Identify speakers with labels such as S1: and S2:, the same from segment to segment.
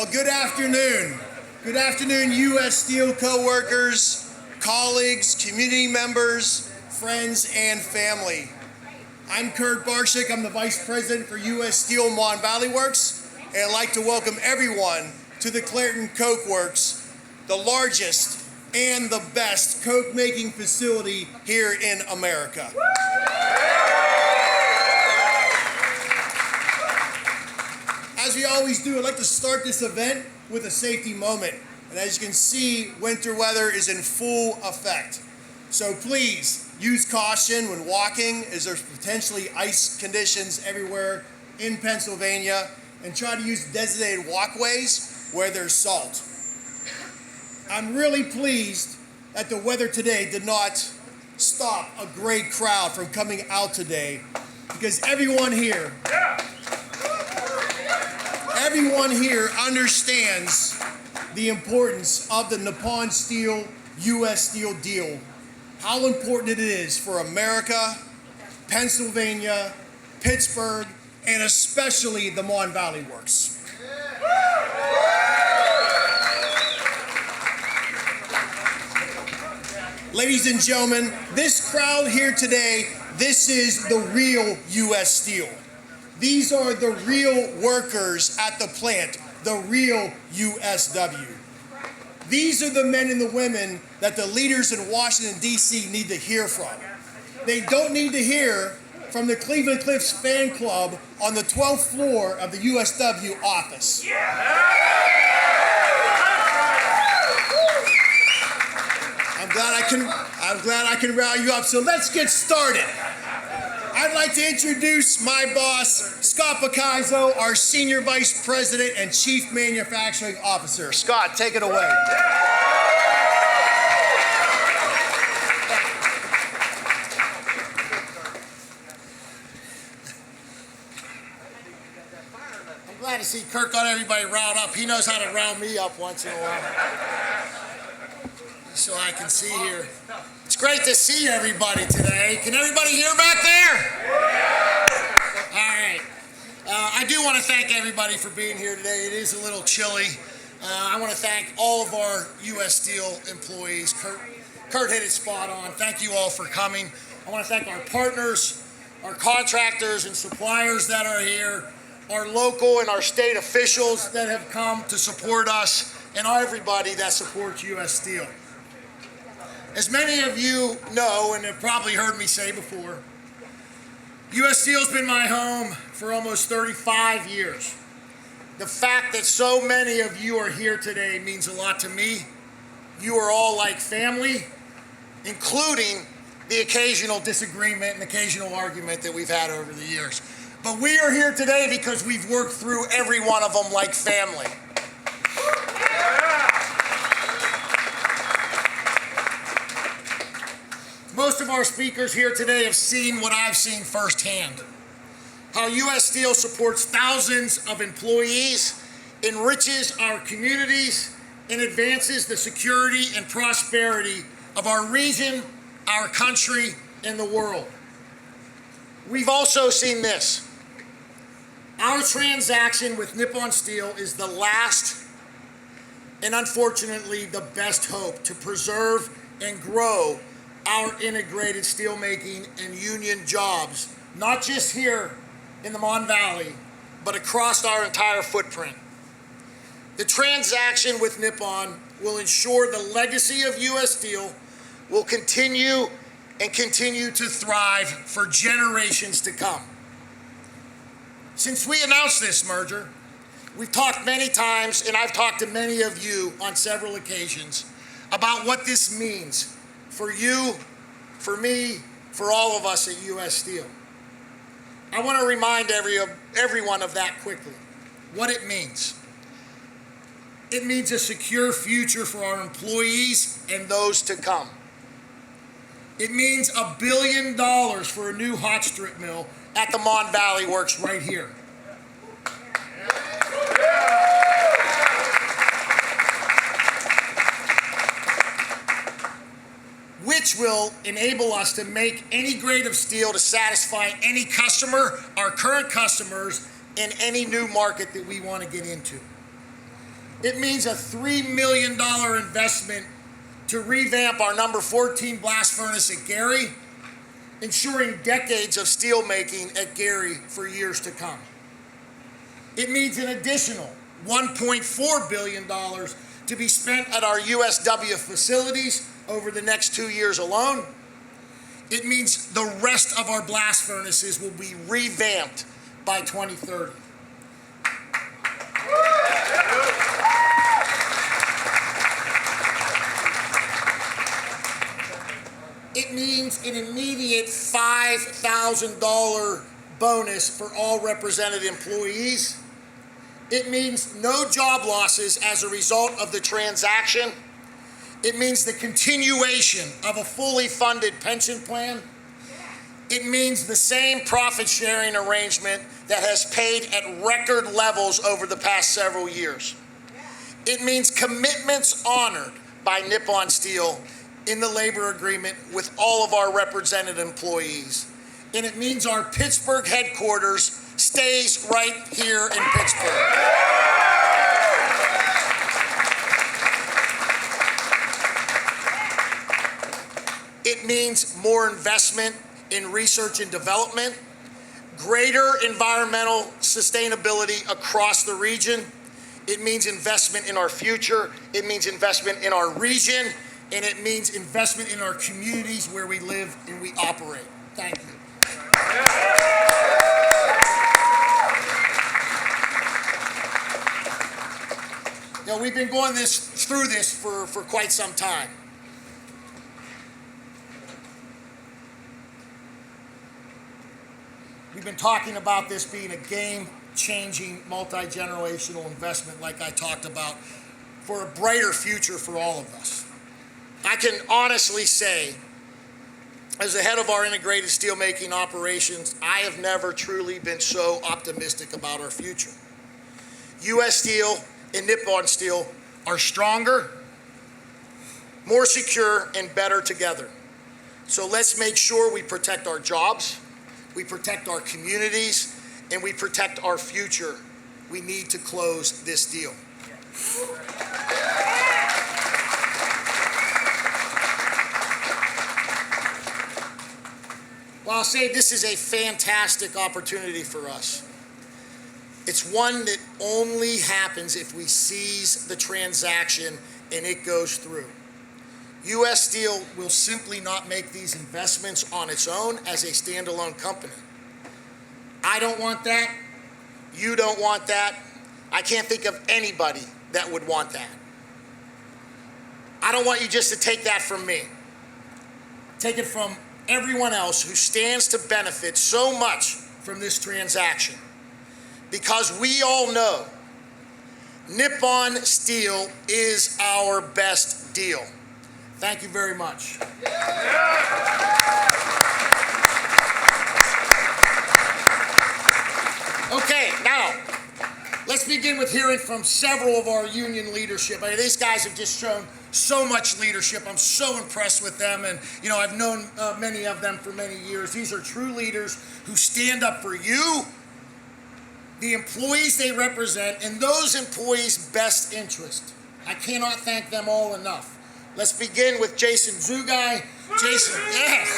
S1: Well, good afternoon. Good afternoon, U.S. Steel co-workers, colleagues, community members, friends, and family. I'm Kurt Barshik. I'm the Vice President for U.S. Steel Mon Valley Works, and I'd like to welcome everyone to the Clairton Coke Works, the largest and the best coke-making facility here in America. As we always do, I'd like to start this event with a safety moment. And as you can see, winter weather is in full effect. So please use caution when walking, as there's potentially ice conditions everywhere in Pennsylvania, and try to use designated walkways where there's salt. I'm really pleased that the weather today did not stop a great crowd from coming out today, because everyone here understands the importance of the Nippon Steel, U.S. Steel deal, how important it is for America, Pennsylvania, Pittsburgh, and especially the Mon Valley Works. Ladies and gentlemen, this crowd here today, this is the real U.S. Steel. These are the real workers at the plant, the real USW. These are the men and the women that the leaders in Washington, D.C. need to hear from. They don't need to hear from the Cleveland Cliffs fan club on the 12th floor of the USW office. I'm glad I can rally you up, so let's get started. I'd like to introduce my boss, Scott Picazzo, our Senior Vice President and Chief Manufacturing Officer. Scott, take it away. I'm glad to see Kirk got everybody riled up. He knows how to rile me up once in a while. So I can see here. It's great to see everybody today. Can everybody hear back there? All right. I do want to thank everybody for being here today. It is a little chilly. I want to thank all of our U.S. Steel employees. Kurt hit it spot on. Thank you all for coming. I want to thank our partners, our contractors and suppliers that are here, our local and our state officials that have come to support us, and everybody that supports U.S. Steel. As many of you know and have probably heard me say before, U.S. Steel's been my home for almost 35 years. The fact that so many of you are here today means a lot to me. You are all like family, including the occasional disagreement and occasional argument that we've had over the years. But we are here today because we've worked through every one of them like family. Most of our speakers here today have seen what I've seen firsthand. How U.S. Steel supports thousands of employees, enriches our communities, and advances the security and prosperity of our region, our country, and the world. We've also seen this. Our transaction with Nippon Steel is the last and unfortunately the best hope to preserve and grow our integrated steelmaking and union jobs, not just here in the Mon Valley, but across our entire footprint. The transaction with Nippon will ensure the legacy of U.S. Steel will continue to thrive for generations to come. Since we announced this merger, we've talked many times, and I've talked to many of you on several occasions about what this means for you, for me, for all of us at U.S. Steel. I want to remind everyone of that quickly, what it means. It means a secure future for our employees and those to come. It means $1 billion for a new hot strip mill at the Mon Valley Works right here. Which will enable us to make any grade of steel to satisfy any customer, our current customers, in any new market that we want to get into. It means a $3 million investment to revamp our number 14 blast furnace at Gary, ensuring decades of steel making at Gary for years to come. It means an additional $1.4 billion to be spent at our USW facilities over the next 2 years alone. It means the rest of our blast furnaces will be revamped by 2030. It means an immediate $5,000 bonus for all represented employees. It means no job losses as a result of the transaction. It means the continuation of a fully funded pension plan. It means the same profit sharing arrangement that has paid at record levels over the past several years. It means commitments honored by Nippon Steel in the labor agreement with all of our represented employees. And it means our Pittsburgh headquarters stays right here in Pittsburgh. It means more investment in research and development, greater environmental sustainability across the region. It means investment in our future. It means investment in our region. And it means investment in our communities where we live and we operate. Thank you. You know, we've been going through this for quite some time. We've been talking about this being a game-changing, multi-generational investment, like I talked about, for a brighter future for all of us. I can honestly say, as the head of our integrated steelmaking operations, I have never truly been so optimistic about our future. U.S. Steel and Nippon Steel are stronger, more secure, and better together. So let's make sure we protect our jobs, we protect our communities, and we protect our future. We need to close this deal. Well, I'll say this is a fantastic opportunity for us. It's one that only happens if we seize the transaction and it goes through. U.S. Steel will simply not make these investments on its own as a standalone company. I don't want that. You don't want that. I can't think of anybody that would want that. I don't want you just to take that from me. Take it from everyone else who stands to benefit so much from this transaction. Because we all know Nippon Steel is our best deal. Thank you very much. Okay, now, let's begin with hearing from several of our union leadership. I mean, these guys have just shown so much leadership. I'm so impressed with them, and I've known many of them for many years. These are true leaders who stand up for you, the employees they represent, and those employees' best interest. I cannot thank them all enough. Let's begin with Jason Zugai. Jason, yes.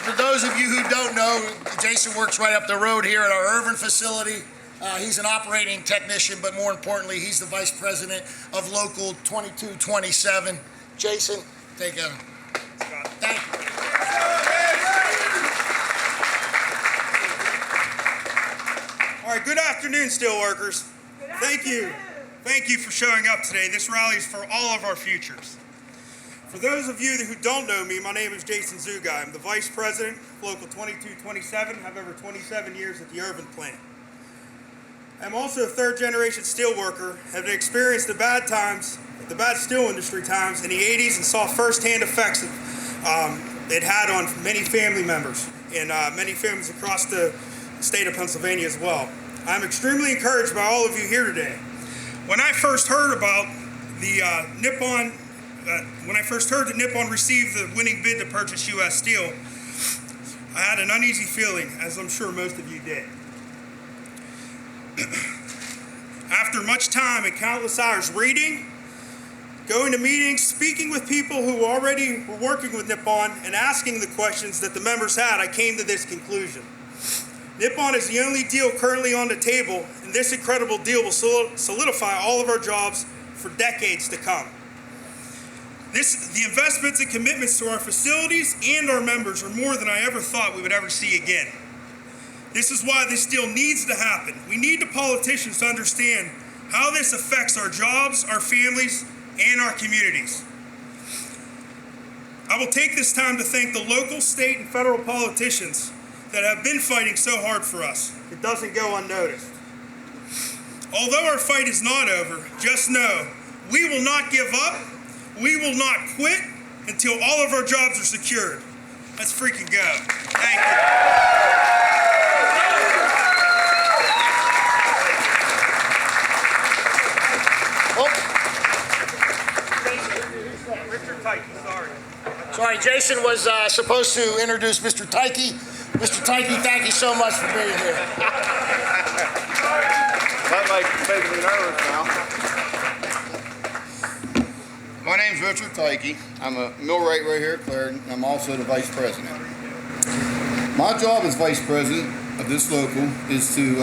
S1: For those of you who don't know, Jason works right up the road here at our Irvin facility. He's an operating technician, but more importantly, he's the vice president of Local 2227. Jason, take a... Thank you.
S2: All right, good afternoon, steelworkers. Thank you. Thank you for showing up today. This rally is for all of our futures. For those of you who don't know me, my name is Jason Zugai. I'm the vice president of Local 2227. I have over 27 years at the Irvin plant. I'm also a third-generation steelworker, having experienced the bad steel industry times in the 80s and saw firsthand effects it had on many family members and many families across the state of Pennsylvania as well. I'm extremely encouraged by all of you here today. When I first heard about that Nippon received the winning bid to purchase U.S. Steel, I had an uneasy feeling, as I'm sure most of you did. After much time and countless hours reading, going to meetings, speaking with people who already were working with Nippon, and asking the questions that the members had, I came to this conclusion. Nippon is the only deal currently on the table, and this incredible deal will solidify all of our jobs for decades to come. The investments and commitments to our facilities and our members are more than I ever thought we would ever see again. This is why this deal needs to happen. We need the politicians to understand how this affects our jobs, our families, and our communities. I will take this time to thank the local, state, and federal politicians that have been fighting so hard for us. It doesn't go unnoticed. Although our fight is not over, just know we will not give up, we will not quit until all of our jobs are secured. Let's freaking go. Thank you.
S1: Sorry, Jason was supposed to introduce Mr. Tyke. Mr. Tyke, thank you so much for being here.
S3: That makes me nervous now. My name's Richard Tyke. I'm a millwright right here at Clarendon. I'm also the vice president. My job as vice president of this local is to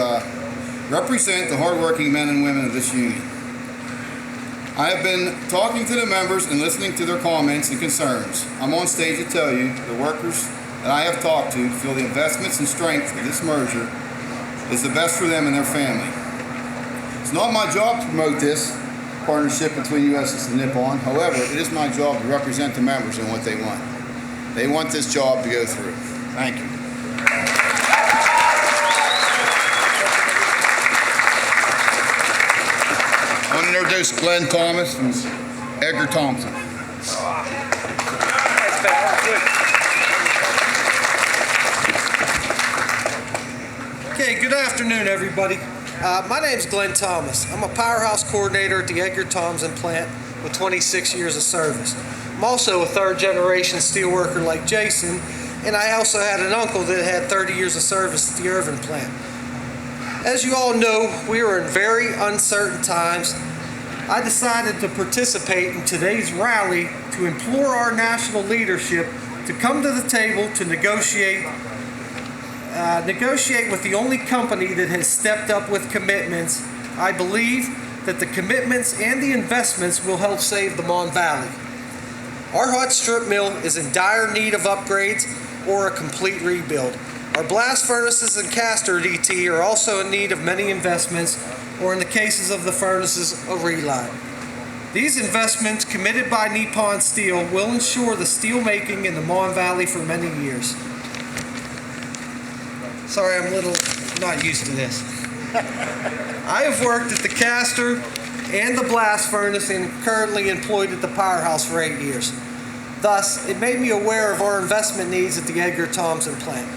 S3: represent the hardworking men and women of this union. I have been talking to the members and listening to their comments and concerns. I'm on stage to tell you the workers that I have talked to feel the investments and strength of this merger is the best for them and their family. It's not my job to promote this partnership between USS and Nippon. However, it is my job to represent the members and what they want. They want this job to go through. Thank you. I want to introduce Glenn Thomas and Edgar Thompson.
S4: Okay, good afternoon, everybody. My name's Glenn Thomas. I'm a powerhouse coordinator at the Edgar Thompson plant with 26 years of service. I'm also a third-generation steelworker like Jason, and I also had an uncle that had 30 years of service at the Irvin plant. As you all know, we are in very uncertain times. I decided to participate in today's rally to implore our national leadership to come to the table to negotiate with the only company that has stepped up with commitments. I believe that the commitments and the investments will help save the Mon Valley. Our hot strip mill is in dire need of upgrades or a complete rebuild. Our blast furnaces and caster DT are also in need of many investments, or in the cases of the furnaces, a reline. These investments, committed by Nippon Steel, will ensure the steel making in the Mon Valley for many years. Sorry, I'm a little not used to this. I have worked at the caster and the blast furnace and currently employed at the powerhouse for 8 years. Thus, it made me aware of our investment needs at the Edgar Thompson plant.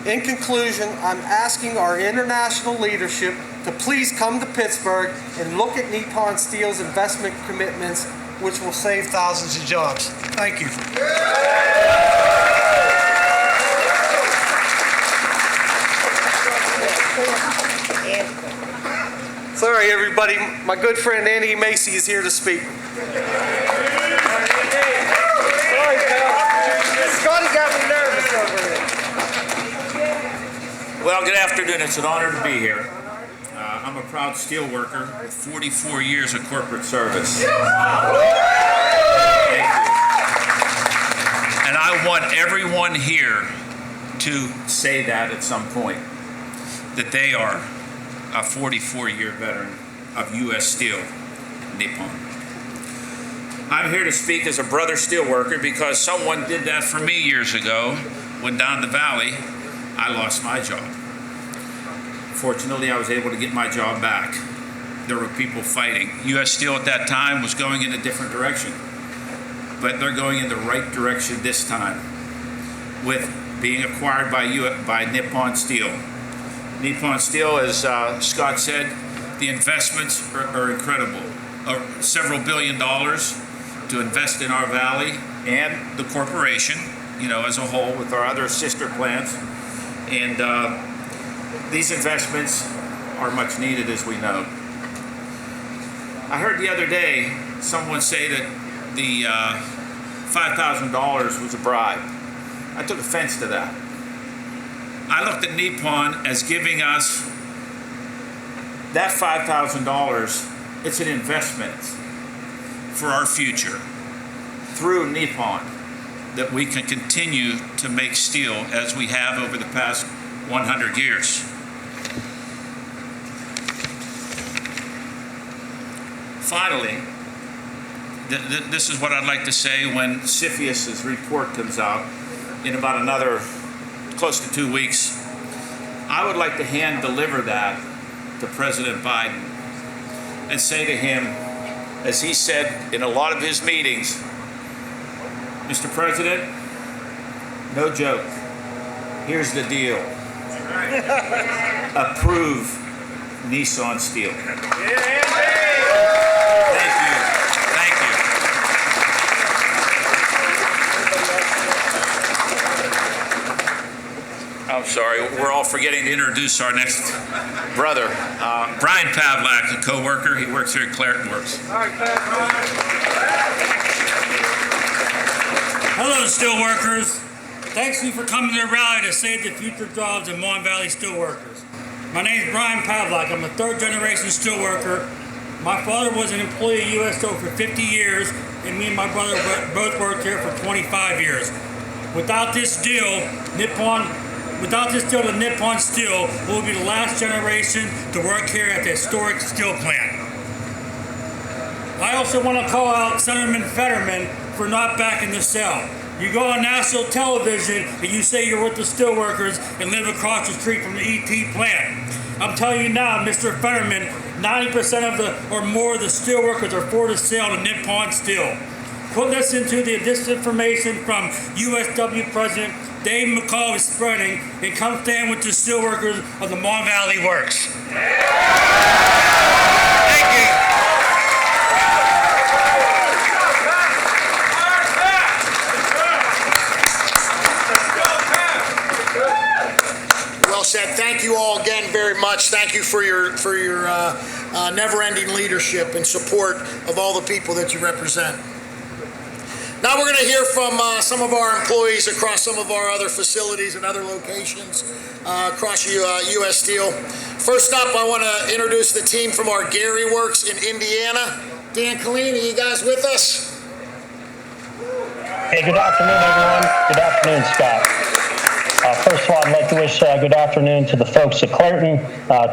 S4: In conclusion, I'm asking our international leadership to please come to Pittsburgh and look at Nippon Steel's investment commitments, which will save thousands of jobs. Thank you. Sorry, everybody. My good friend Andy Macy is here to speak. Sorry, pal. Scotty got me nervous over there.
S5: Well, good afternoon. It's an honor to be here. I'm a proud steel worker with 44 years of corporate service. Thank you. And I want everyone here to say that at some point, that they are a 44-year veteran of U.S. Steel, Nippon. I'm here to speak as a brother steelworker because someone did that for me years ago when down the valley I lost my job. Fortunately, I was able to get my job back. There were people fighting. U.S. Steel at that time was going in a different direction, but they're going in the right direction this time with being acquired by Nippon Steel. Nippon Steel, as Scott said, the investments are incredible. Several $billions to invest in our valley and the corporation, as a whole with our other sister plants. And these investments are much needed, as we know. I heard the other day someone say that the $5,000 was a bribe. I took offense to that. I looked at Nippon as giving us that $5,000. It's an investment for our future through Nippon, that we can continue to make steel as we have over the past 100 years. Finally, this is what I'd like to say when CFIUS's report comes out in about another close to 2 weeks. I would like to hand deliver that to President Biden and say to him, as he said in a lot of his meetings, Mr. President, no joke, here's the deal. Approve Nippon Steel. Thank you. Thank you. I'm sorry, we're all forgetting to introduce our next brother, Brian Pavlak, a co-worker. He works here at Clairton Works.
S6: Hello, steelworkers. Thanks you for coming to the rally to save the future jobs of Mon Valley steelworkers. My name is Brian Pavlak. I'm a third-generation steelworker. My father was an employee of U.S. Steel for 50 years, and me and my brother both worked here for 25 years. Without this deal, the Nippon Steel will be the last generation to work here at the historic steel plant. I also want to call out Senator Fetterman for not backing the sale. You go on national television and you say you're with the steelworkers and live across the street from the ET plant. I'm telling you now, Mr. Fetterman, 90% of or more of the steelworkers are for the sale to Nippon Steel. Quit listening to the disinformation from USW President Dave McCall is spreading, and come stand with the steelworkers of the Mon Valley Works. Thank you.
S1: Well said. Thank you all again very much. Thank you for your never-ending leadership and support of all the people that you represent. Now we're going to hear from some of our employees across some of our other facilities and other locations across U.S. Steel. First up, I want to introduce the team from our Gary Works in Indiana. Dan Colleen, are you guys with us?
S7: Hey, good afternoon, everyone. Good afternoon, Scott. First of all, I'd like to wish good afternoon to the folks at Clairton,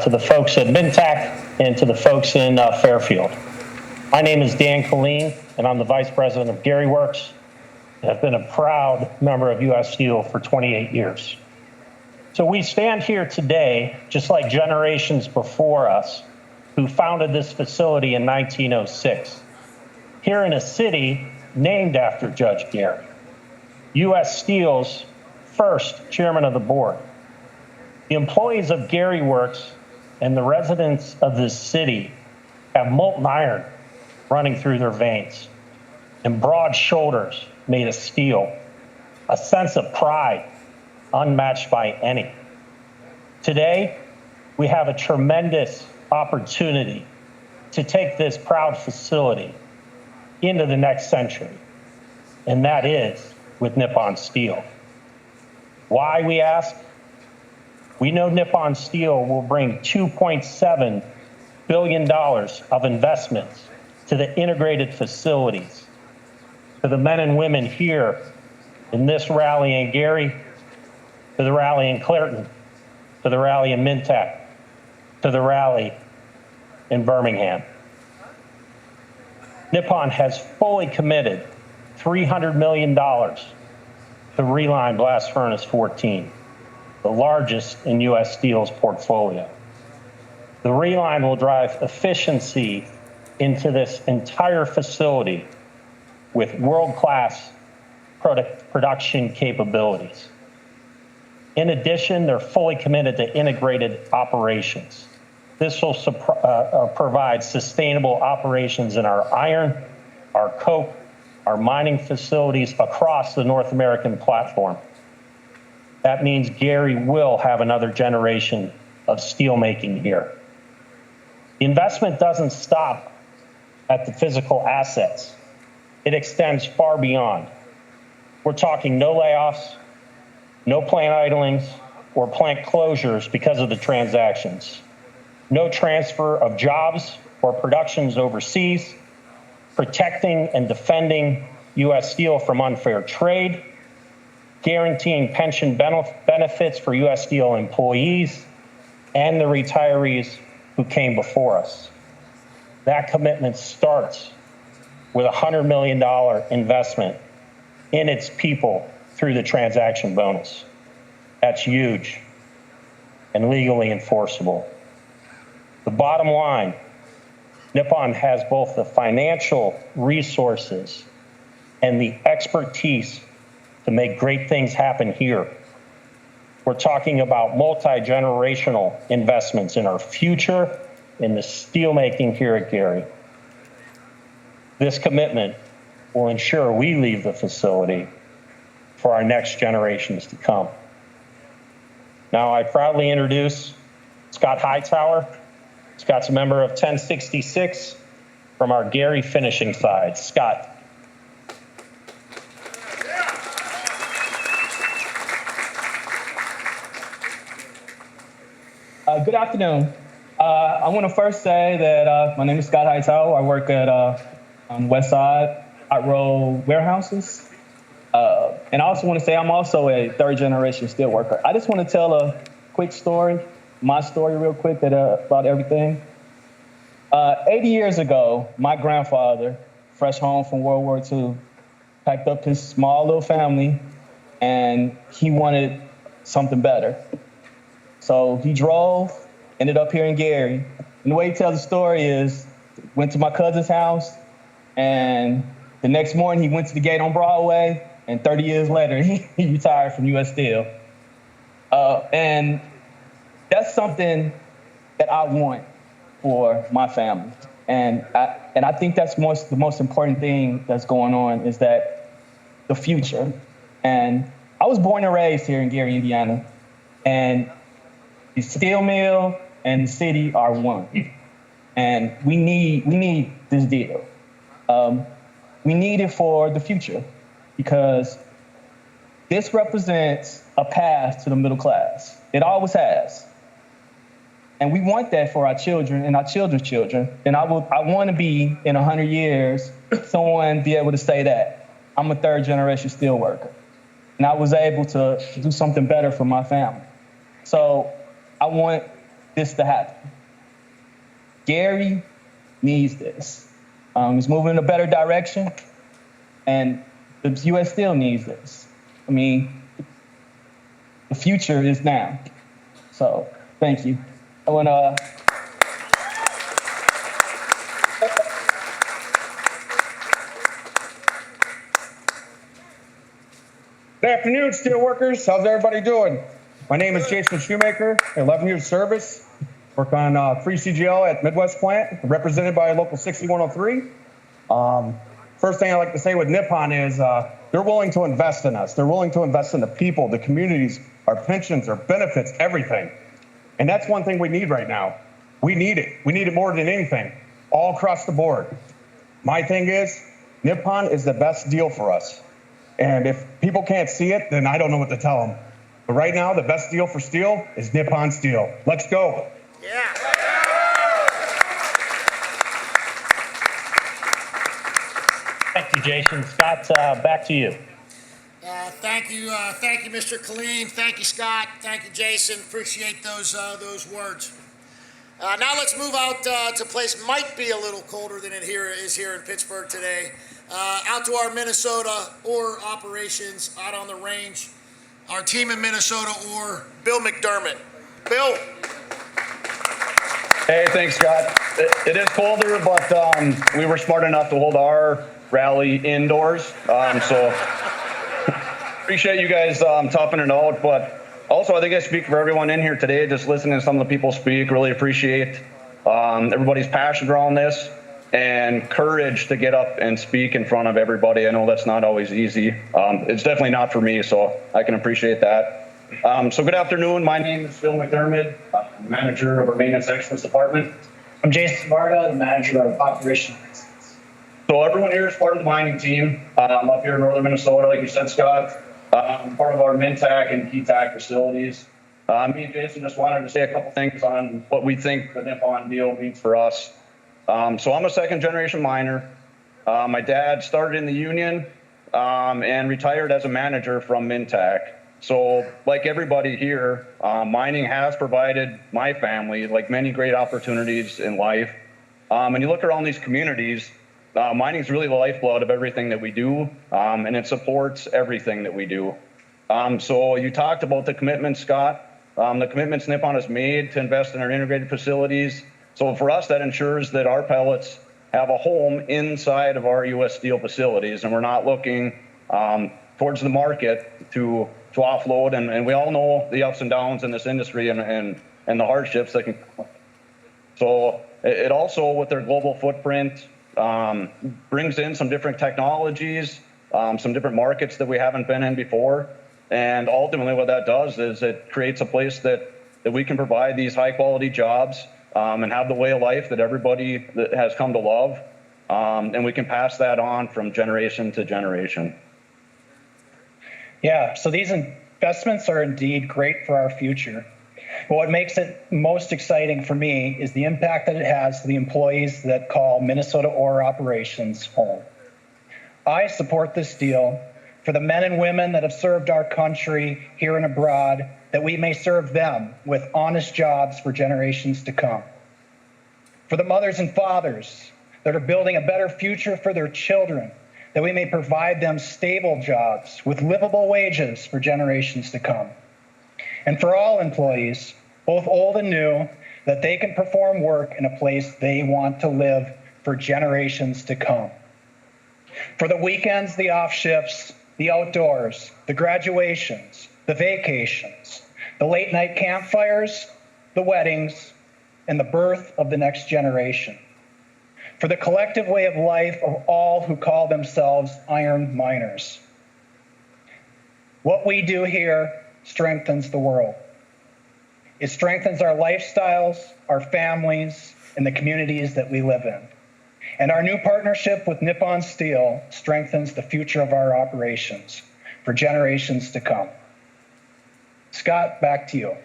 S7: to the folks at Mintac, and to the folks in Fairfield. My name is Dan Colleen, and I'm the Vice President of Gary Works. I've been a proud member of U.S. Steel for 28 years. So we stand here today, just like generations before us, who founded this facility in 1906, here in a city named after Judge Gary, U.S. Steel's first chairman of the board. The employees of Gary Works and the residents of this city have molten iron running through their veins and broad shoulders made of steel, a sense of pride unmatched by any. Today, we have a tremendous opportunity to take this proud facility into the next century, and that is with Nippon Steel. Why, we ask? We know Nippon Steel will bring $2.7 billion of investments to the integrated facilities, to the men and women here in this rally in Gary, to the rally in Clairton, to the rally in Mintac, to the rally in Birmingham. Nippon has fully committed $300 million to reline Blast Furnace 14, the largest in U.S. Steel's portfolio. The reline will drive efficiency into this entire facility with world-class production capabilities. In addition, they're fully committed to integrated operations. This will provide sustainable operations in our iron, our coke, our mining facilities across the North American platform. That means Gary will have another generation of steelmaking here. The investment doesn't stop at the physical assets. It extends far beyond. We're talking no layoffs, no plant idlings, or plant closures because of the transactions. No transfer of jobs or productions overseas, protecting and defending U.S. Steel from unfair trade, guaranteeing pension benefits for U.S. Steel employees and the retirees who came before us. That commitment starts with a $100 million investment in its people through the transaction bonus. That's huge and legally enforceable. The bottom line, Nippon has both the financial resources and the expertise to make great things happen here. We're talking about multi-generational investments in our future in the steelmaking here at Gary. This commitment will ensure we leave the facility for our next generations to come. Now I proudly introduce Scott Hightower. Scott's a member of 1066 from our Gary finishing side. Scott.
S8: Good afternoon. I want to first say that my name is Scott Hightower. I work at on West Side Hot Roll Warehouses. And I also want to say I'm also a third generation steel worker. I just want to tell a quick story, my story real quick about everything. 80 years ago, my grandfather, fresh home from World War II, packed up his small little family and he wanted something better. So he drove, ended up here in Gary. And the way he tells the story is, went to my cousin's house, and the next morning he went to the gate on Broadway, and 30 years later, he retired from U.S. Steel. And that's something that I want for my family. And I think that's the most important thing that's going on is that the future. And I was born and raised here in Gary, Indiana, and the steel mill and the city are one. And we need this deal. We need it for the future because this represents a path to the middle class. It always has. And we want that for our children and our children's children. And I want to be, in 100 years, someone be able to say that. I'm a third generation steel worker. And I was able to do something better for my family. So I want this to happen. Gary needs this. He's moving in a better direction, and the U.S. Steel needs this. I mean, the future is now. So, thank you. I want to.
S9: Good afternoon, steelworkers. How's everybody doing? My name is Jason Shoemaker, 11 years of service. Work on free CGL at Midwest plant, represented by local 6103. First thing I like to say with Nippon is they're willing to invest in us. They're willing to invest in the people, the communities, our pensions, our benefits, everything. And that's one thing we need right now. We need it. We need it more than anything, all across the board. My thing is, Nippon is the best deal for us. And if people can't see it, then I don't know what to tell them. But right now, the best deal for steel is Nippon Steel. Let's go.
S1: Yeah.
S7: Thank you, Jason. Scott, back to you.
S1: Thank you, Mr. Killeen. Thank you, Scott. Thank you, Jason. Appreciate those words. Now let's move out to a place might be a little colder than it is here in Pittsburgh today. Out to our Minnesota ore operations out on the range. Our team in Minnesota ore, Bill McDermott. Bill.
S10: Hey, thanks, Scott. It is colder, but we were smart enough to hold our rally indoors. So appreciate you guys toughing it out. But also, I think I speak for everyone in here today, just listening to some of the people speak. Really appreciate everybody's passion around this and courage to get up and speak in front of everybody. I know that's not always easy. It's definitely not for me, so I can appreciate that. So good afternoon. My name is Phil McDermott, manager of our maintenance excellence department.
S11: I'm Jason Varda, the manager of operations.
S10: So everyone here is part of the mining team. I'm up here in northern Minnesota, like you said, Scott. I'm part of our Mintac and Keytac facilities. Me and Jason just wanted to say a couple things on what we think the Nippon deal means for us. So I'm a second generation miner. My dad started in the union and retired as a manager from Mintac. So like everybody here, mining has provided my family like many great opportunities in life. And you look around these communities, mining is really the lifeblood of everything that we do, and it supports everything that we do. So you talked about the commitment, Scott. The commitments Nippon has made to invest in our integrated facilities. So for us, that ensures that our pellets have a home inside of our U.S. Steel facilities, and we're not looking towards the market to offload. And we all know the ups and downs in this industry and the hardships that can come. So it also, with their global footprint, brings in some different technologies, some different markets that we haven't been in before. And ultimately what that does is it creates a place that we can provide these high quality jobs and have the way of life that everybody that has come to love. And we can pass that on from generation to generation.
S11: Yeah, so these investments are indeed great for our future. But what makes it most exciting for me is the impact that it has to the employees that call Minnesota ore operations home. I support this deal for the men and women that have served our country here and abroad, that we may serve them with honest jobs for generations to come. For the mothers and fathers that are building a better future for their children, that we may provide them stable jobs with livable wages for generations to come. And for all employees, both old and new, that they can perform work in a place they want to live for generations to come. For the weekends, the off shifts, the outdoors, the graduations, the vacations, the late night campfires, the weddings, and the birth of the next generation. For the collective way of life of all who call themselves iron miners. What we do here strengthens the world. It strengthens our lifestyles, our families, and the communities that we live in. And our new partnership with Nippon Steel strengthens the future of our operations for generations to come. Scott, back to you.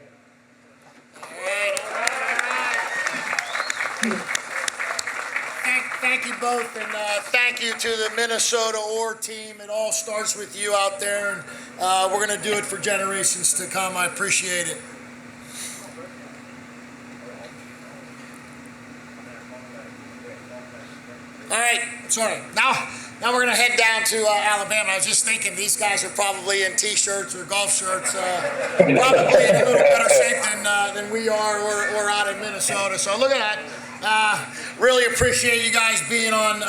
S1: Thank you both, and thank you to the Minnesota ore team. It all starts with you out there, and we're going to do it for generations to come. I appreciate it. All right, sorry. Now we're going to head down to Alabama. I was just thinking these guys are probably in T-shirts or golf shirts, probably in a little better shape than we are or out in Minnesota. So look at that. Really appreciate you guys being on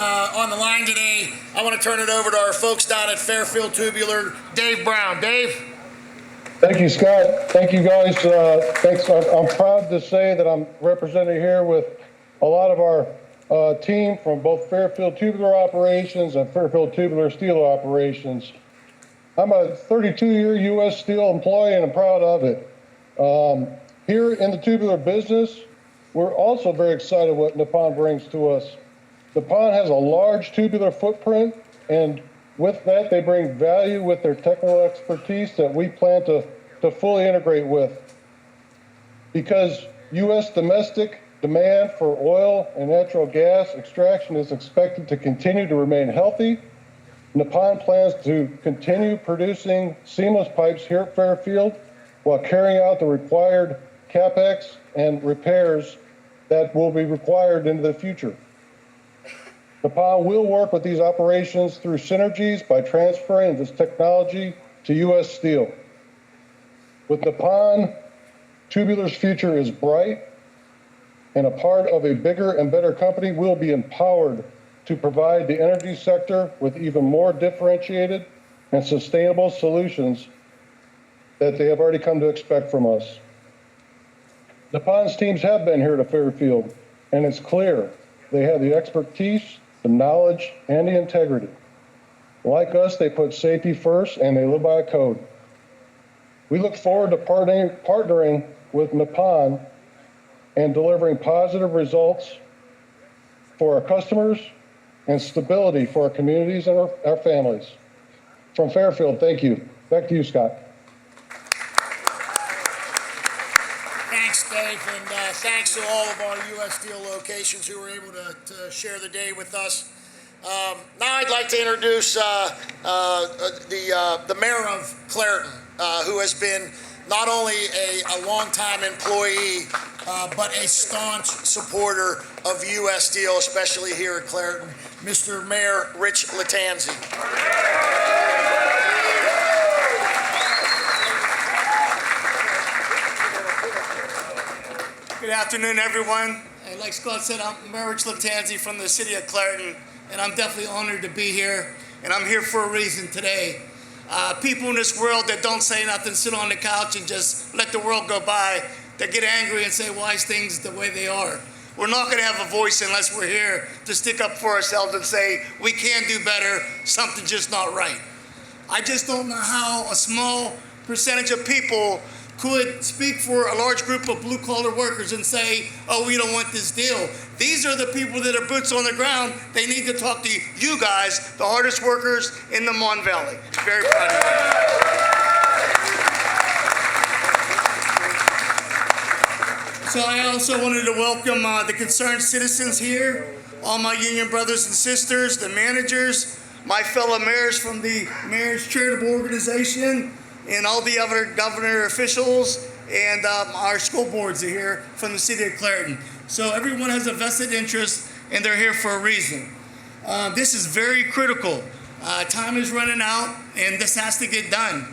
S1: the line today. I want to turn it over to our folks down at Fairfield Tubular, Dave Brown. Dave?
S12: Thank you, Scott. Thank you, guys. Thanks. I'm proud to say that I'm represented here with a lot of our team from both Fairfield Tubular Operations and Fairfield Tubular Steel Operations. I'm a 32-year U.S. Steel employee, and I'm proud of it. Here in the tubular business, we're also very excited what Nippon brings to us. Nippon has a large tubular footprint, and with that, they bring value with their technical expertise that we plan to fully integrate with. Because U.S. domestic demand for oil and natural gas extraction is expected to continue to remain healthy, Nippon plans to continue producing seamless pipes here at Fairfield while carrying out the required CapEx and repairs that will be required into the future. Nippon will work with these operations through synergies by transferring this technology to U.S. Steel. With Nippon, Tubular's future is bright, and a part of a bigger and better company will be empowered to provide the energy sector with even more differentiated and sustainable solutions that they have already come to expect from us. Nippon's teams have been here to Fairfield, and it's clear they have the expertise, the knowledge, and the integrity. Like us, they put safety first, and they live by a code. We look forward to partnering with Nippon and delivering positive results for our customers and stability for our communities and our families. From Fairfield, thank you. Back to you, Scott.
S1: Thanks, Dave, and thanks to all of our U.S. Steel locations who were able to share the day with us. Now I'd like to introduce the mayor of Clairton, who has been not only a longtime employee, but a staunch supporter of U.S. Steel, especially here at Clairton, Mr. Mayor Rich Latanzi.
S13: Good afternoon, everyone. And like Scott said, I'm Mayor Rich Latanzi from the city of Clairton, and I'm definitely honored to be here, and I'm here for a reason today. People in this world that don't say nothing, sit on the couch and just let the world go by, that get angry and say why is things the way they are. We're not going to have a voice unless we're here to stick up for ourselves and say we can do better, something's just not right. I just don't know how a small percentage of people could speak for a large group of blue-collar workers and say, oh, we don't want this deal. These are the people that are boots on the ground. They need to talk to you guys, the hardest workers in the Mon Valley. Very proud of you. So I also wanted to welcome the concerned citizens here, all my union brothers and sisters, the managers, my fellow mayors from the Mayor's Charitable Organization, and all the other governor officials and our school boards are here from the city of Clairton. So everyone has a vested interest and they're here for a reason. This is very critical. Time is running out and this has to get done.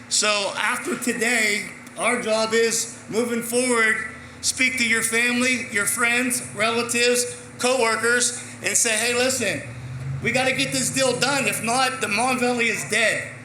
S13: So after today, our job is moving forward, speak to your family, your friends, relatives, co-workers, and say, hey, listen, we got to get this deal done. If not, the Mon Valley is dead.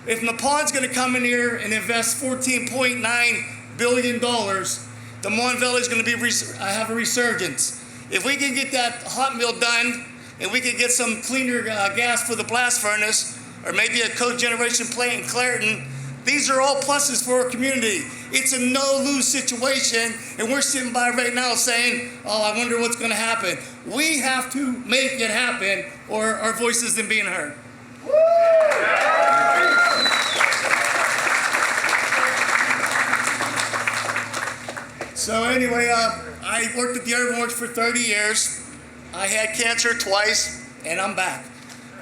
S13: If Nippon's going to come in here and invest $14.9 billion, the Mon Valley is going to have a resurgence. If we can get that hot mill done and we can get some cleaner gas for the blast furnace or maybe a cogeneration plant in Clairton, these are all pluses for our community. It's a no-lose situation, and we're sitting by right now saying, oh, I wonder what's going to happen. We have to make it happen or our voice isn't being heard. So anyway, I worked at the Urban Works for 30 years. I had cancer twice, and I'm back.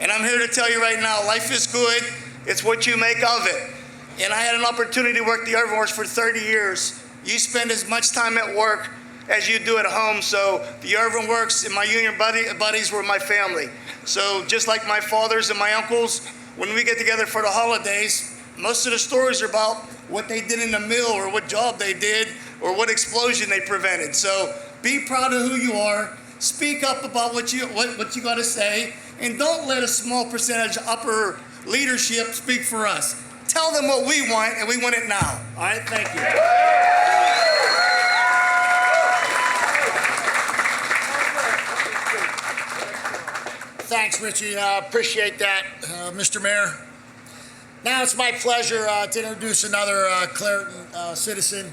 S13: And I'm here to tell you right now, life is good. It's what you make of it. And I had an opportunity to work at the Urban Works for 30 years. You spend as much time at work as you do at home. So the Urban Works and my union buddies were my family. So just like my fathers and my uncles, when we get together for the holidays, most of the stories are about what they did in the mill or what job they did or what explosion they prevented. So be proud of who you are. Speak up about what you got to say, and don't let a small percentage upper leadership speak for us. Tell them what we want, and we want it now. All right, thank you.
S1: Thanks, Richie. Appreciate that, Mr. Mayor. Now it's my pleasure to introduce another Clairton citizen.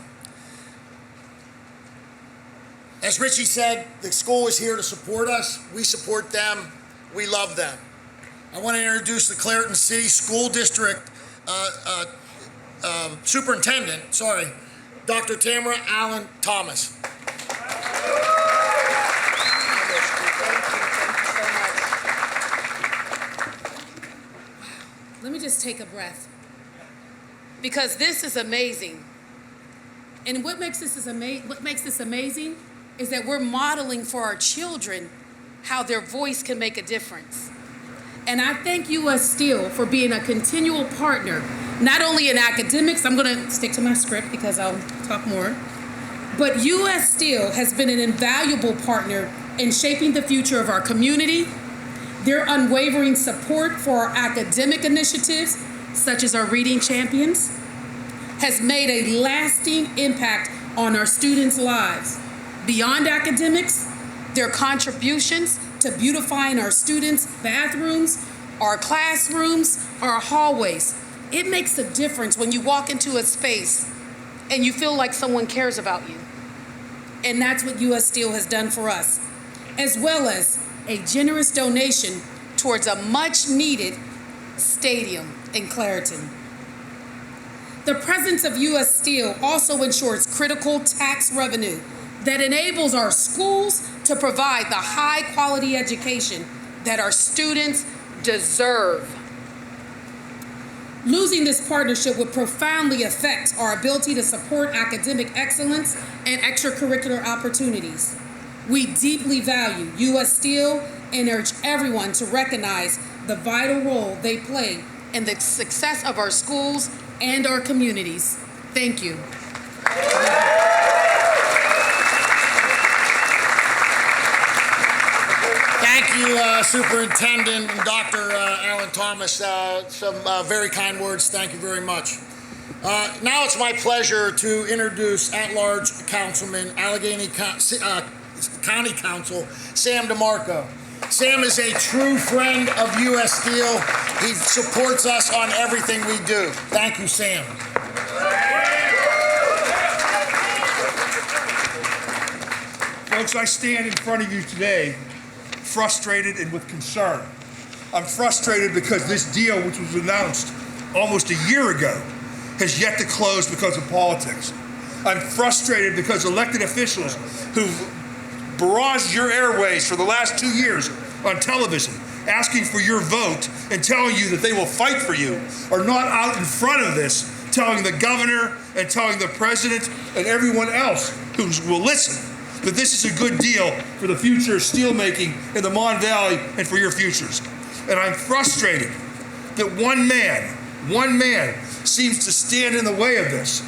S1: As Richie said, the school is here to support us. We support them. We love them. I want to introduce the Clairton City School District Superintendent, Dr. Tamara Allen Thomas.
S14: Let me just take a breath, because this is amazing. And what makes this amazing is that we're modeling for our children how their voice can make a difference. And I thank U.S. Steel for being a continual partner, not only in academics, I'm gonna stick to my script because I'll talk more, but U.S. Steel has been an invaluable partner in shaping the future of our community. Their unwavering support for our academic initiatives, such as our Reading Champions, has made a lasting impact on our students' lives. Beyond academics, their contributions to beautifying our students' bathrooms, our classrooms, our hallways. It makes a difference when you walk into a space and you feel like someone cares about you. And that's what U.S. Steel has done for us, as well as a generous donation towards a much-needed stadium in Clairton. The presence of U.S. Steel also ensures critical tax revenue that enables our schools to provide the high-quality education that our students deserve. Losing this partnership would profoundly affect our ability to support academic excellence and extracurricular opportunities. We deeply value U.S. Steel and urge everyone to recognize the vital role they play in the success of our schools and our communities. Thank you.
S1: Thank you, Superintendent and Dr. Alan Thomas. Some very kind words. Thank you very much. Now it's my pleasure to introduce at-large Councilman, Allegheny County Council, Sam DeMarco. Sam is a true friend of U.S. Steel. He supports us on everything we do. Thank you, Sam.
S2: Folks, I stand in front of you today frustrated and with concern. I'm frustrated because this deal, which was announced almost a year ago, has yet to close because of politics. I'm frustrated because elected officials who've barraged your airways for the last 2 years on television, asking for your vote and telling you that they will fight for you, are not out in front of this, telling the governor and telling the president and everyone else who will listen that this is a good deal for the future of steelmaking in the Mon Valley and for your futures. And I'm frustrated that one man seems to stand in the way of this.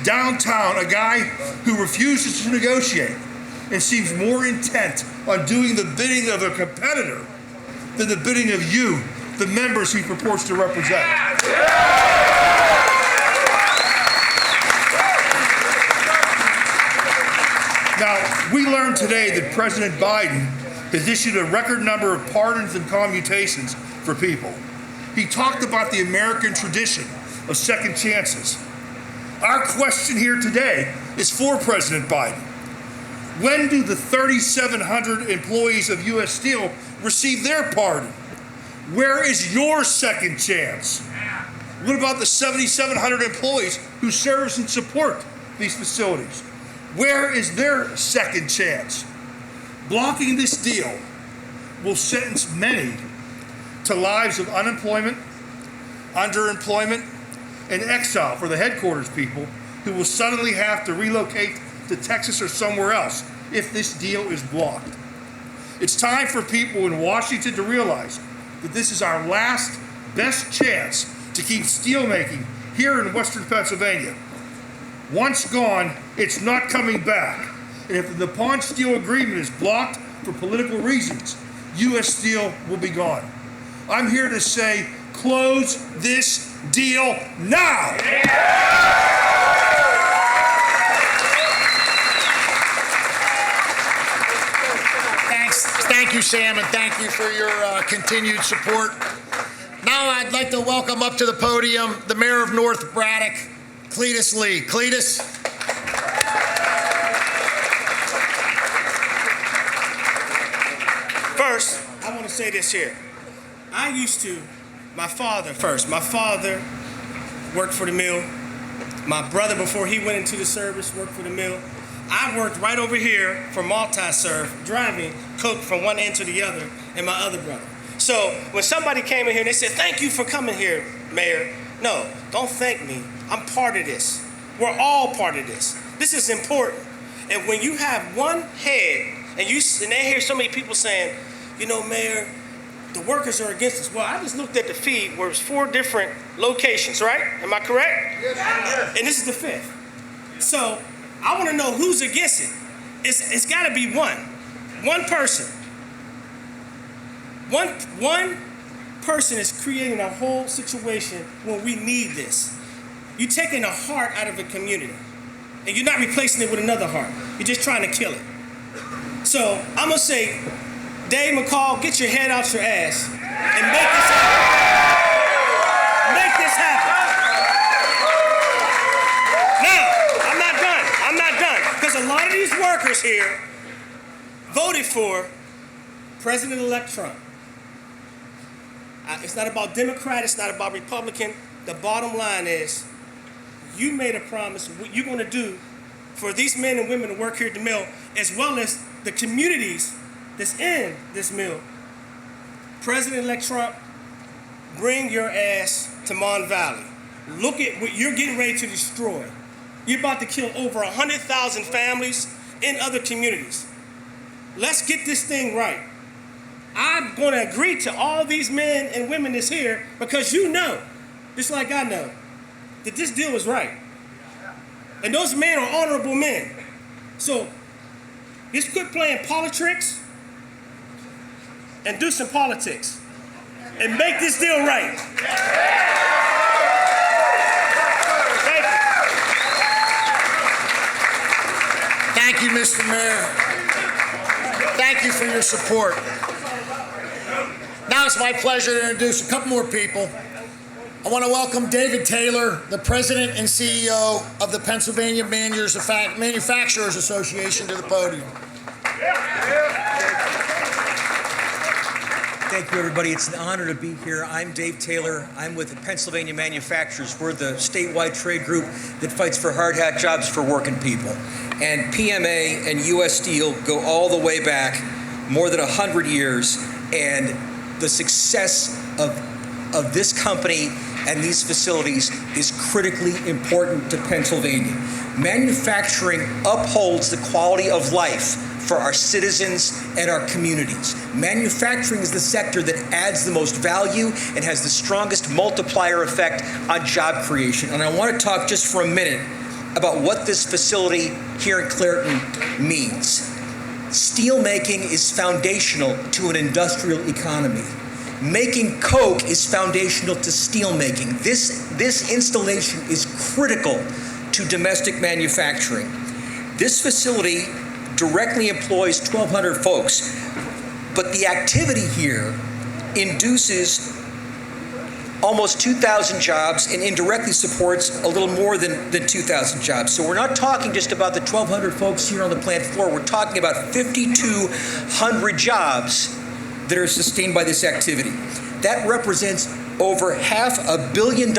S2: Downtown, a guy who refuses to negotiate and seems more intent on doing the bidding of a competitor than the bidding of you, the members he purports to represent. Now, we learned today that President Biden has issued a record number of pardons and commutations for people. He talked about the American tradition of second chances. Our question here today is for President Biden. When do the 3,700 employees of U.S. Steel receive their pardon? Where is your second chance? What about the 7,700 employees who service and support these facilities? Where is their second chance? Blocking this deal will sentence many to lives of unemployment, underemployment, and exile for the headquarters people who will suddenly have to relocate to Texas or somewhere else if this deal is blocked. It's time for people in Washington to realize that this is our last best chance to keep steelmaking here in Western Pennsylvania. Once gone, it's not coming back. And if the Nippon Steel agreement is blocked for political reasons, U.S. Steel will be gone. I'm here to say, close this deal now!
S1: Thank you, Sam, and thank you for your continued support. Now I'd like to welcome up to the podium the Mayor of North Braddock, Cletus Lee. Cletus.
S15: First, I want to say this here. My father worked for the mill. My brother, before he went into the service, worked for the mill. I worked right over here for Multi-Serve, driving coke from one end to the other, and my other brother. So when somebody came in here and they said, "Thank you for coming here, Mayor." No, don't thank me. I'm part of this. We're all part of this. This is important. And when you have one head, and they hear so many people saying, "You know, Mayor, the workers are against us." Well, I just looked at the feed where it's 4 different locations, right? Am I correct? Yes. And this is the 5th. So I want to know who's against it. It's got to be one person. One person is creating a whole situation when we need this. You're taking a heart out of a community, and you're not replacing it with another heart. You're just trying to kill it. So I'm gonna say, Dave McCall, get your head out your ass and make this happen. Make this happen. Now, I'm not done. Because a lot of these workers here voted for President-elect Trump. It's not about Democrat, it's not about Republican. The bottom line is, you made a promise what you're going to do for these men and women who work here at the mill, as well as the communities that's in this mill. President-elect Trump, bring your ass to Mon Valley. Look at what you're getting ready to destroy. You're about to kill over 100,000 families in other communities. Let's get this thing right. I'm going to agree to all these men and women that's here because you know, just like I know, that this deal is right. And those men are honorable men. So just quit playing politics and do some politics and make this deal right.
S1: Thank you, Mr. Mayor. Thank you for your support. Now it's my pleasure to introduce a couple more people. I want to welcome David Taylor, the President and CEO of the Pennsylvania Manufacturers Association, to the podium.
S16: Thank you, everybody. It's an honor to be here. I'm Dave Taylor. I'm with the Pennsylvania Manufacturers. We're the statewide trade group that fights for hard hat jobs for working people. And PMA and U.S. Steel go all the way back more than 100 years. And the success of this company and these facilities is critically important to Pennsylvania. Manufacturing upholds the quality of life for our citizens and our communities. Manufacturing is the sector that adds the most value and has the strongest multiplier effect on job creation. And I want to talk just for a minute about what this facility here in Clairton means. Steel making is foundational to an industrial economy. Making coke is foundational to steel making. This installation is critical to domestic manufacturing. This facility directly employs 1,200 folks, but the activity here induces almost 2,000 jobs and indirectly supports a little more than 2,000 jobs. So we're not talking just about the 1,200 folks here on the plant floor. We're talking about 5,200 jobs that are sustained by this activity. That represents over $500 million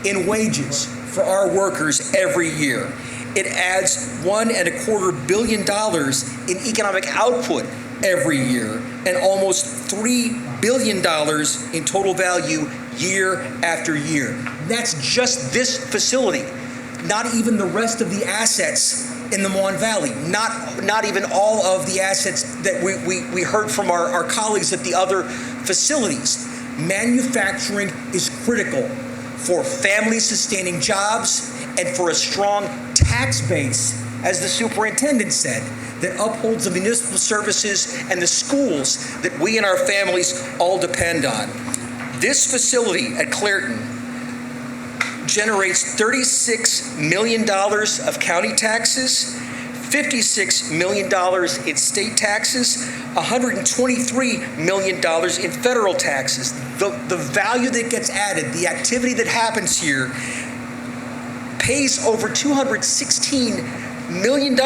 S16: in wages for our workers every year. It adds $1.25 billion in economic output every year and almost $3 billion in total value year after year. That's just this facility, not even the rest of the assets in the Mon Valley, not even all of the assets that we heard from our colleagues at the other facilities. Manufacturing is critical for family-sustaining jobs and for a strong tax base, as the superintendent said, that upholds the municipal services and the schools that we and our families all depend on. This facility at Clairton generates $36 million of county taxes, $56 million in state taxes, $123 million in federal taxes. The value that gets added, the activity that happens here, pays over $216 million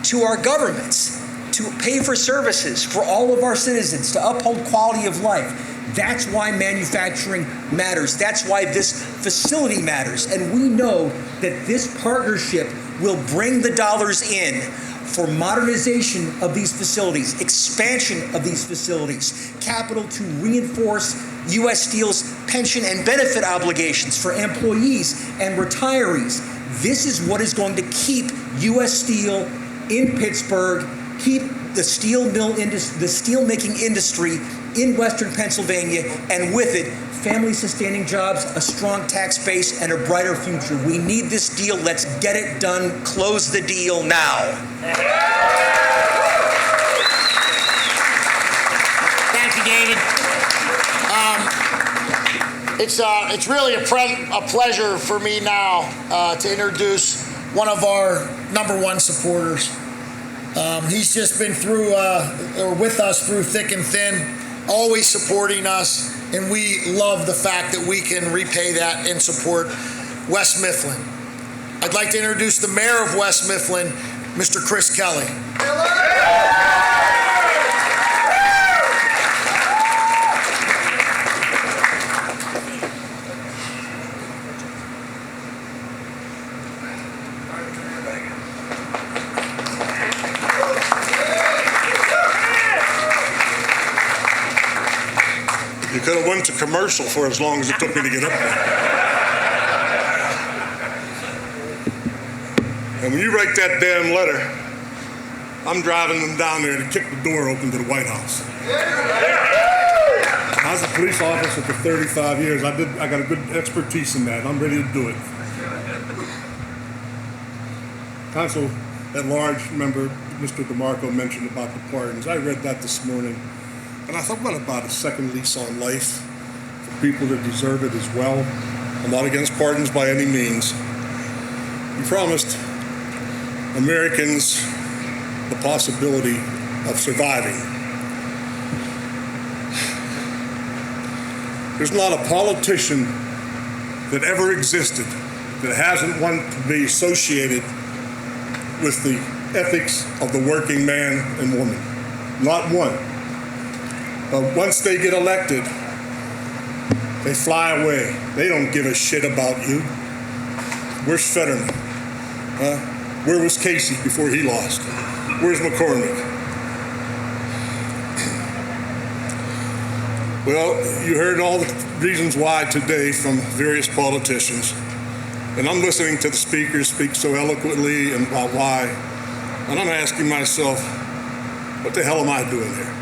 S16: to our governments to pay for services for all of our citizens, to uphold quality of life. That's why manufacturing matters. That's why this facility matters. And we know that this partnership will bring the dollars in for modernization of these facilities, expansion of these facilities, capital to reinforce U.S. Steel's pension and benefit obligations for employees and retirees. This is what is going to keep U.S. Steel in Pittsburgh, keep the steel mill industry, the steel making industry in Western Pennsylvania, and with it, family-sustaining jobs, a strong tax base, and a brighter future. We need this deal. Let's get it done. Close the deal now.
S1: Thank you, David. It's really a pleasure for me now to introduce one of our #1 supporters. He's just been through, or with us through thick and thin, always supporting us, and we love the fact that we can repay that and support Wes Mifflin. I'd like to introduce the mayor of West Mifflin, Mr. Chris Kelly.
S17: You could have went to commercial for as long as it took me to get up there. And when you write that damn letter, I'm driving them down there to kick the door open to the White House. I was a police officer for 35 years. I got a good expertise in that. I'm ready to do it. Council at large member Mr. DeMarco mentioned about the pardons. I read that this morning, and I thought, what about a second lease on life for people that deserve it as well? I'm not against pardons by any means. You promised Americans the possibility of surviving. There's not a politician that ever existed that hasn't wanted to be associated with the ethics of the working man and woman. Not one. But once they get elected, they fly away. They don't give a shit about you. Where's Fetterman? Where was Casey before he lost? Where's McCormick? Well, you heard all the reasons why today from various politicians. And I'm listening to the speakers speak so eloquently and about why. And I'm asking myself, what the hell am I doing here?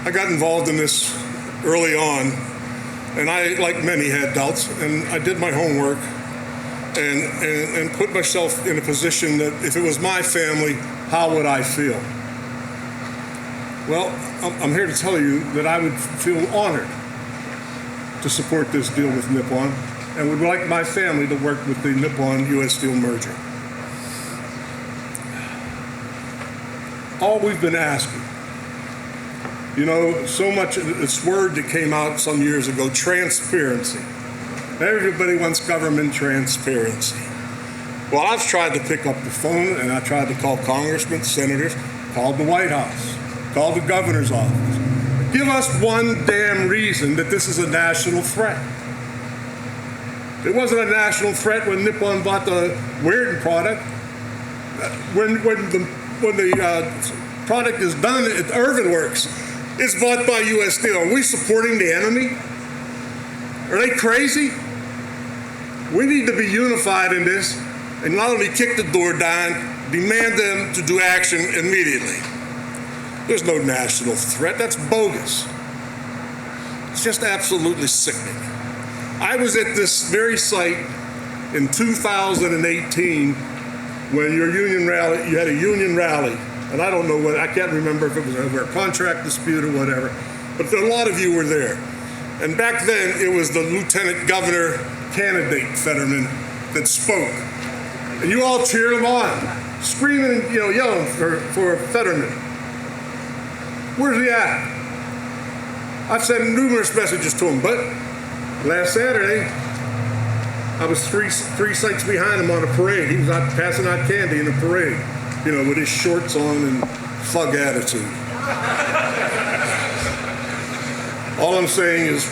S17: I got involved in this early on, and I, like many, had doubts, and I did my homework and put myself in a position that if it was my family, how would I feel? Well, I'm here to tell you that I would feel honored to support this deal with Nippon and would like my family to work with the Nippon-U.S. Steel merger. All we've been asking, you know, so much, this word that came out some years ago, transparency. Everybody wants government transparency. Well, I've tried to pick up the phone and I tried to call congressmen, senators, called the White House, called the governor's office. Give us one damn reason that this is a national threat. It wasn't a national threat when Nippon bought the Weirton product. When the product is done at Irvin Works, it's bought by U.S. Steel. Are we supporting the enemy? Are they crazy? We need to be unified in this and not only kick the door down, demand them to do action immediately. There's no national threat. That's bogus. It's just absolutely sickening. I was at this very site in 2018 when you had a union rally, and I don't know what, I can't remember if it was over a contract dispute or whatever, but a lot of you were there. And back then, it was the lieutenant governor candidate, Fetterman, that spoke. And you all cheered him on, screaming and yelling for Fetterman. Where's he at? I've sent numerous messages to him, but last Saturday, I was three sites behind him on a parade. He was out passing out candy in a parade, with his shorts on and thug attitude. All I'm saying is,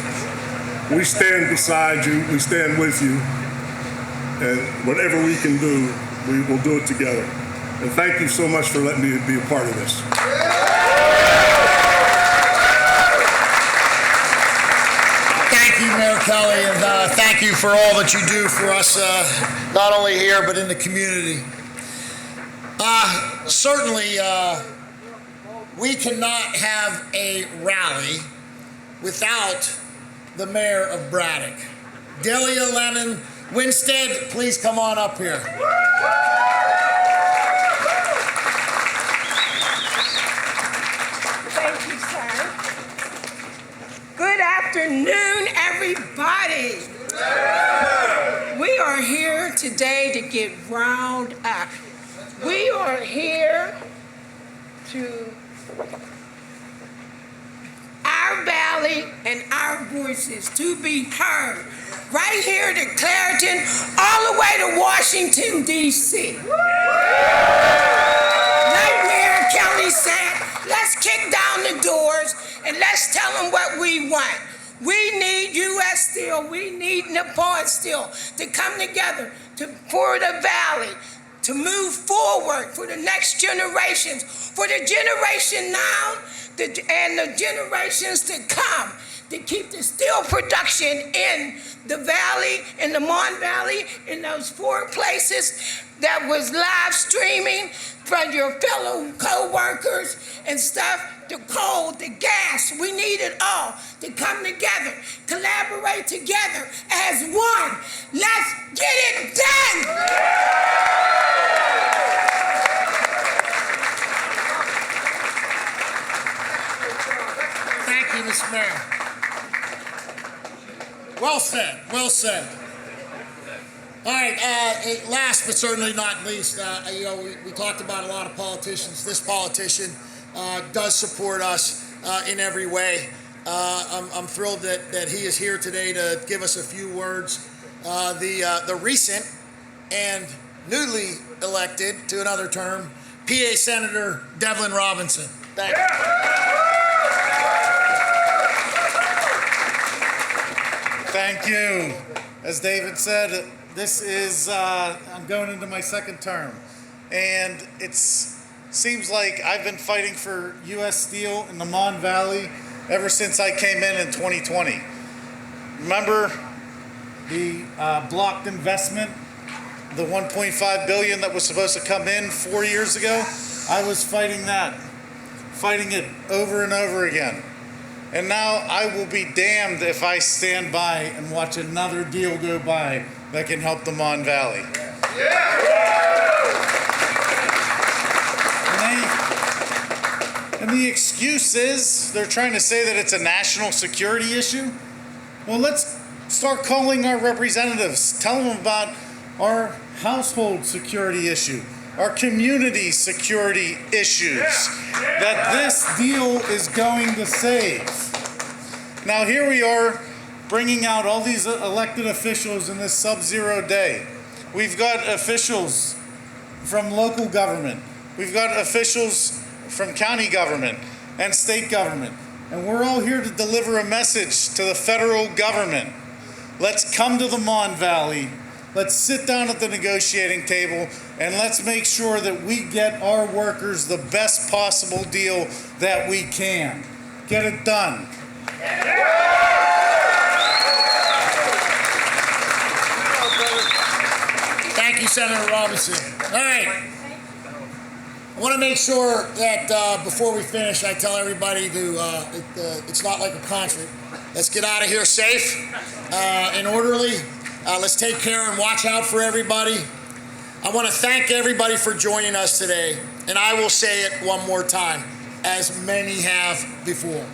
S17: we stand beside you, we stand with you, and whatever we can do, we will do it together. And thank you so much for letting me be a part of this.
S1: Thank you, Mayor Kelly, and thank you for all that you do for us, not only here, but in the community. Certainly, we cannot have a rally without the mayor of Braddock. Delia Lennon Winstead, please come on up here.
S18: Thank you, sir. Good afternoon, everybody. We are here today to get wound up. We are here to our valley and our voices to be heard. Right here to Clariton, all the way to Washington, D.C. Like Mayor Kelly said, let's kick down the doors and let's tell them what we want. We need U.S. Steel, we need Nippon Steel to come together for the Valley, to move forward for the next generations, for the generation now and the generations to come, to keep the steel production in the Valley, in the Mon Valley, in those 4 places that was live streaming from your fellow co-workers and stuff, the coal, the gas, we need it all to come together, collaborate together as one. Let's get it done!
S1: Thank you, Mr. Mayor. Well said, well said. All right, last but certainly not least, we talked about a lot of politicians. This politician does support us in every way. I'm thrilled that he is here today to give us a few words. The recent and newly elected to another term, PA Senator Devlin Robinson. Thank you.
S19: Thank you. As David said, this is, I'm going into my 2nd term. And it seems like I've been fighting for U.S. Steel in the Mon Valley ever since I came in 2020. Remember the blocked investment, the $1.5 billion that was supposed to come in 4 years ago? I was fighting it over and over again. And now I will be damned if I stand by and watch another deal go by that can help the Mon Valley. And the excuse is they're trying to say that it's a national security issue. Well, let's start calling our representatives. Tell them about our household security issue, our community security issues that this deal is going to save. Now here we are bringing out all these elected officials in this sub-zero day. We've got officials from local government. We've got officials from county government and state government. And we're all here to deliver a message to the federal government. Let's come to the Mon Valley. Let's sit down at the negotiating table and let's make sure that we get our workers the best possible deal that we can. Get it done.
S1: Thank you, Senator Robinson. All right. I want to make sure that before we finish, I tell everybody it's not like a concert. Let's get out of here safe and orderly. Let's take care and watch out for everybody. I want to thank everybody for joining us today. And I will say it one more time, as many have before.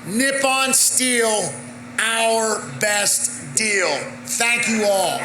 S1: Nippon Steel, our best deal. Thank you all.